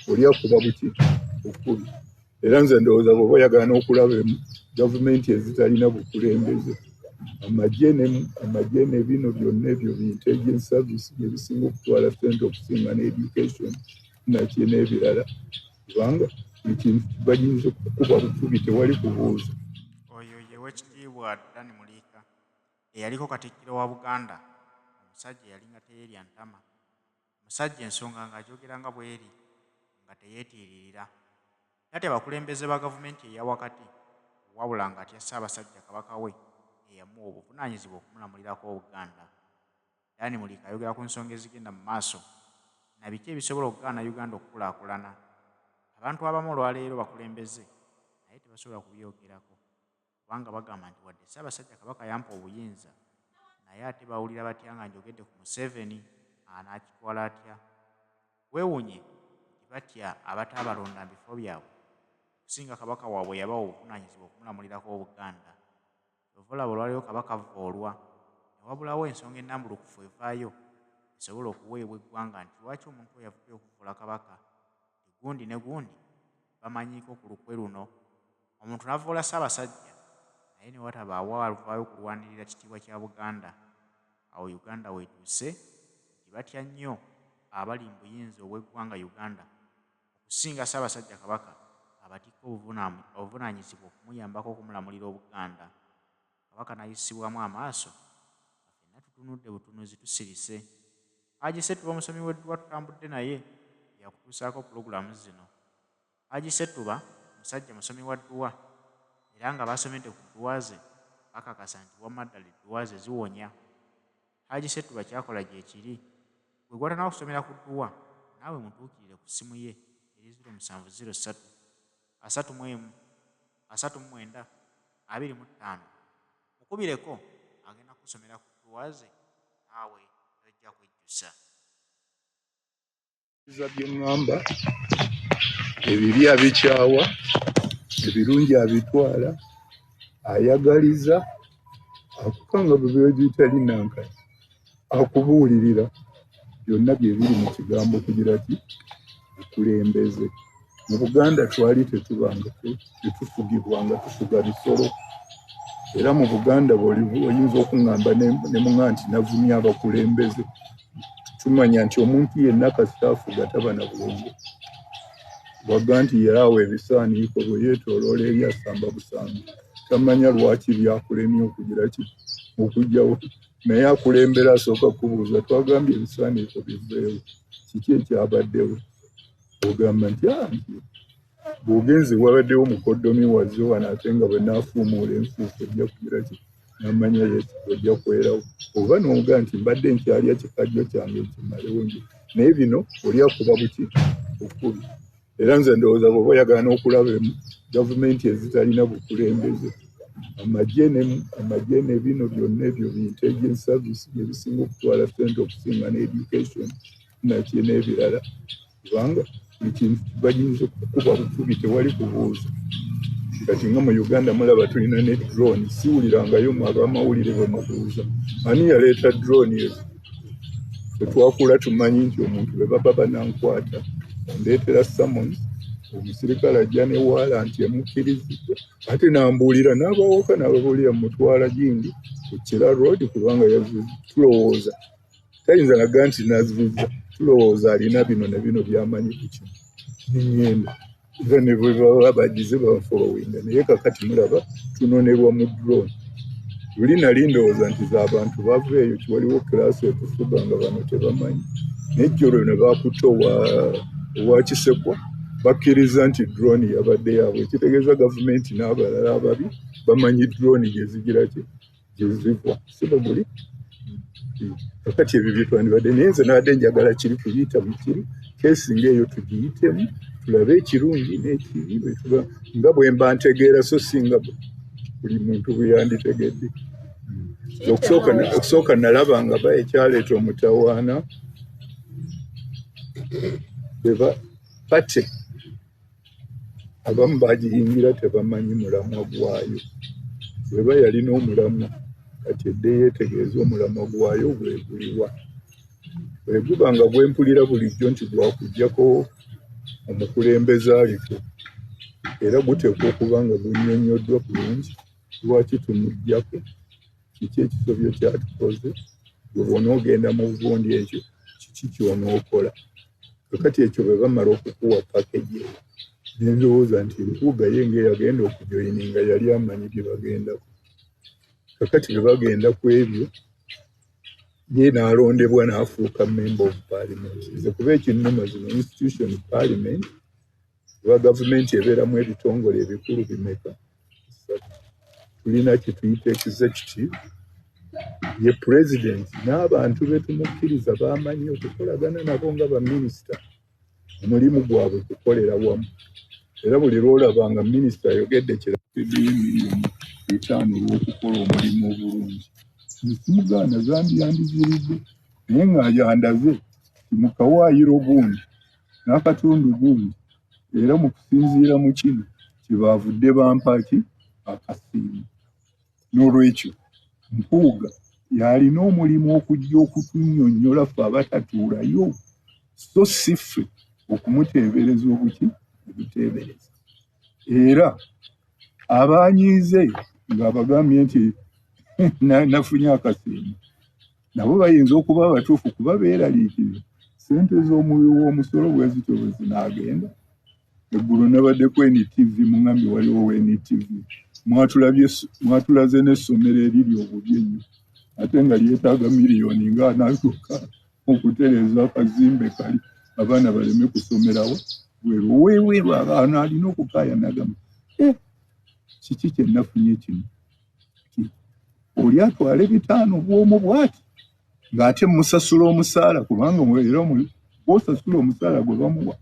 oli akuba buki bukubi. Era nze ndowooza bw'oba oyagala n'okulaba gavumenti ezitalina bukulembeze, amagye ne bino byonna ebyo intelligence service bye bisinga okutwala ssente okusinga ne education nakye n'ebirala, kubanga ekintu bayinza okukuba bukubi tewali kubuuza. Oyo ye Weekitiibwa Dani Muliika eyaliko Katikkiro wa Buganda, omusajja yalinga teyeerya ntama, omusajja ensonga ng'agyogera nga bw'eri nga teyeetiiririra. Ate abakulembeze ba gavumenti eya wakati wabula ng'atya Ssaabasajja Kabaka we eyamuwa obuvunaanyizibwa okumulamulirako Buganda. Dani Muliika ayogera ku nsonga ezigenda mu maaso na biki ebisobola okugaana Uganda okukulaakulana. Abantu abamu olwaleero bakulembeze naye tebasobola kubyogerako kubanga bagamba nti wadde Ssaabasajja Kabaka yampa obuyinza naye ate bawulira batya nga njogedde ku Museveni anaakitwala atya. Weewuunye nti batya abataabalonda mu bifo byabwe okusinga Kabaka waabwe yabawa obuvunaanyizibwa okumulamulirako Buganda. Olaba olwaleero Kabaka avvoolwa ne wabulawo ensonga ennambulukufu evaayo esobola okuweebwa eggwanga nti lwaki omuntu oyo avuddeyo okuvvuula Kabaka, gundi ne gundi bamanyiiko ku lukwe luno. Omuntu n'avvuula Ssaabasajja naye ne watabaawo aluvaayo kulwanirira kitiibwa kya Buganda. Awo Uganda weetuuse nti batya nnyo abali mu buyinza obw'eggwanga Uganda okusinga Ssaabasajja Kabaka abatikka obuvunaanyizibwa okumuyambako okumulamulira Obuganda. Kabaka n'ayisibwamu amaaso nga ffenna tutunudde butunuzi tusirise. Haji Ssettuba omusomi w'Edduwa tutambudde naye yakutuusaako pulogulaamu zino. Haji Ssettuba musajja musomi wa Dduwa era nga basomedde ku Dduwa ze bakakasa nti wamma ddala Edduwa ze ziwonya. Haji Ssettuba kyakola gye kiri, gwe gw'atanaba kusomera ku Dduwa naawe mutuukirire ku ssimu ye eri 0703 31 39 25 mukubireko agenda kusomera ku Dduwa ze naawe tojja kwejjusa. By'eŋŋamba ebibi abikyawa, ebirungi abitwala, ayagaliza, akukanga bwe bitali nankani, akubuulirira, byonna bye biri mu kigambo kugira ki bukulembeze. Mu Buganda twali tetufugibwanga, tufuga bisolo. Era mu Buganda oyinza okuŋŋamba ne muŋŋa nti navumya abakulembeze. Tumanya nti omuntu yenna kasita afuga taba na bulungi. Wagga nti yaawe ebisaaniiko bwe yeetooloola eri asamba busamba. Tamanya lwaki byakulemye okugira ki okugyawo. Naye akulembera asooka kubuuza twagambye ebisaaniiko biveewo. Kiki ekyabaddewo? Ogamba nti bw'ogenze wabaddewo mukoddomi wazze wano ate nga bwe naafuumuula enfuufu ojja kugira ki n'amanya ojja kwerawo. Oba n'oga nti mbadde nkyalya kikajjo kyange nkimalewo nje. Naye bino oli akuba buki bukubi. Era nze ndowooza bw'oba oyagala n'okulaba gavumenti ezitalina bukulembeze, amagye ne bino byonna ebyo intelligence service bye bisinga okutwala ssente okusinga ne education nakye n'ebirala, kubanga ekintu bayinza okukuba bukubi tewali kubuuza. Kati nga mu Uganda mulaba tulina ne drone, siwulirangayo mu ab'amawulire bwe mubuuza ani yaleeta drone ezo. Tetwakula tumanyi nti omuntu bwe baba banankwata ondeetera summons, omusirikale ajja ne waalanti emukkirizidde ate n'ambuulira n'abawooka n'ababuulira mutwala gindi ku Kira Road kubanga tulowooza tayinza naga nti nazivuzza, tulowooza alina bino ne bino by'amanyi ku kino n'engendo era ne bwe baba bagize bafolowinga. Naye kakati mulaba tunonerwa mu drone. Luli nali ndowooza nti z'abantu bava eyo waliwo kiraasi etufuga nga bano tebamanyi. Nejjolo ne baakutte owa Kisekwa bakkiriza nti drone yabadde yaabwe, ekitegeeza gavumenti n'abalala ababi bamanyi drone gye zigira ki gye ziva. Si bwe muli? Kakati ebyo bye twandibadde naye nze nabadde njagala kiri kuyita mu kiri keesinga eyo tugiyitemu tulabe ekirungi n'ekibi nga bwe mba ntegeera so singa buli muntu bwe yanditegedde. Okusooka nalaba nga ekyaleeta omutawaana pate abamu bagiyingira tebamanyi mulamwa gwayo. Bweba yalina omulamwa kati edde yeetegeeza omulamwa gwayo bweguliwa. Bwe guba nga gwempulira bulijjo nti gwakuggyako omukulembeze aliko era guteekwa okuba nga gunnyonnyoddwa bulungi lwaki tumuggyako kiki ekisobyo kyatukoze gwe bwonaogenda mu buvundi ekyo kiki kyonookola kakati ekyo bwe bamala okukuwa pakeji eyo nendowooza nti Mpuuga ye ng'eyagenda okujoyininga yali amanyi bye bagendako kakati bwe bagenda ku ebyo ye n'alondebwa n'afuuka member of parliament nze kuba ekinnuma zino institution parliament eba gavumenti ebeeramu ebitongole ebikulu bimeka tulina kyetuyita executive ye president n'abantu be tumukkiriza bamanyi okukolagana nabo nga baminisita omulimu gwabwe kukolera wamu era buli lwolaba nga minisita ayogedde kirafiddeyo miliyoni 5 olw'okukola omulimu obulungi simugaana zandiyandiziridde naye ng'ayandaze mukawaayiro gundi n'akatundu gundi era mu kusinziira mu kino kyebaavudde bampaki akasiimu n'olwekyo Mpuuga yalina omulimu okujja okutunnyonnyola ffe abatatuulayo so si ffe okumuteebereza obuteebereza era abaanyiize ng'abagambye nti nafunye akasiimu nabo bayinza okuba abatuufu kuba beeraliikirira ssente w'omusolo bwe zityo bwe zinaagenda eggulu nabaddeko NTV muŋambye waliwo NTV mwatulaze n'essomero eriri obubi ennyo ate nga lyetaaga miliyoni ng'anatuuka okutereeza akazimbe kali abaana baleme kusomerawo weeweeru abaana alina okukayanagama kiki kye nafunye kino oli atwala 5 bw'omu bwati ng'ate musasula omusaala kubanga era bw'osasula omusaala gwe bamuwa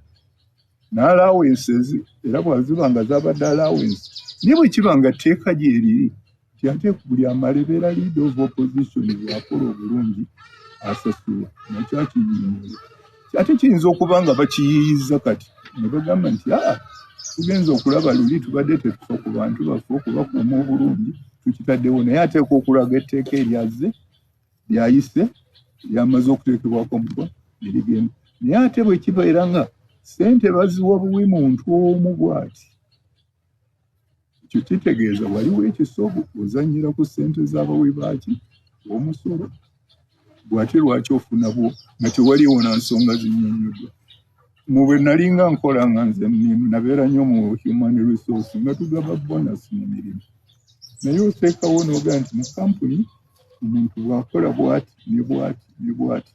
n'allowances era bwaziba nga zabadde allowance naye bwe kiba nga tteeka gyeriri nti ate buli amalebera leader of opposition bw'akola obulungi asasulwa nakyakinyinyula ate kiyinza okuba nga bakiyiyiza kati ne bagamba nti tugenza okulaba luli tubadde tetufa ku bantu baffe okubakuuma obulungi tukitaddewo naye ateeka okulaga etteeka eryazze lyayise lyamaze okuteekebwako omukono nerigenda naye ate bwe kibeera nga ssente baziwa buwi muntu omu bwati ekyo kitegeeza waliwo ekisobo ozannyira ku ssente z'abawi baaki omusolo bw'ate lwaki ofuna bwo nga tewaliwo na nsonga zinnyonnyoddwa mu bwe nalinga nkola nga nze nabeera nnyo mu human resource nga tugaba bonus mu mirimu naye oteekawo n'ogaa nti mu kampuni omuntu bw'akola bwati ne bwati ne bwati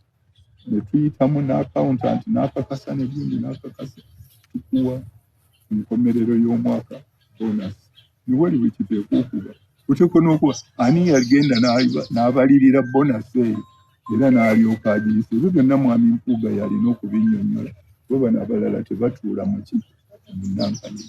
ne tuyitamu n'accountant n'akakasa n'ebindi n'akakasa tukuwa enkomerero y'omwaka bonus ne wali bwe kiteekwa okuba kuteekwa n'okuba ani yagenda n'abalirira bonus eyo era n'alyoka agiyisa ebyo byonna mwami Mpuuga yalina okubinnyonnyola bo bano abalala tebatuula mu ki mu Nankana.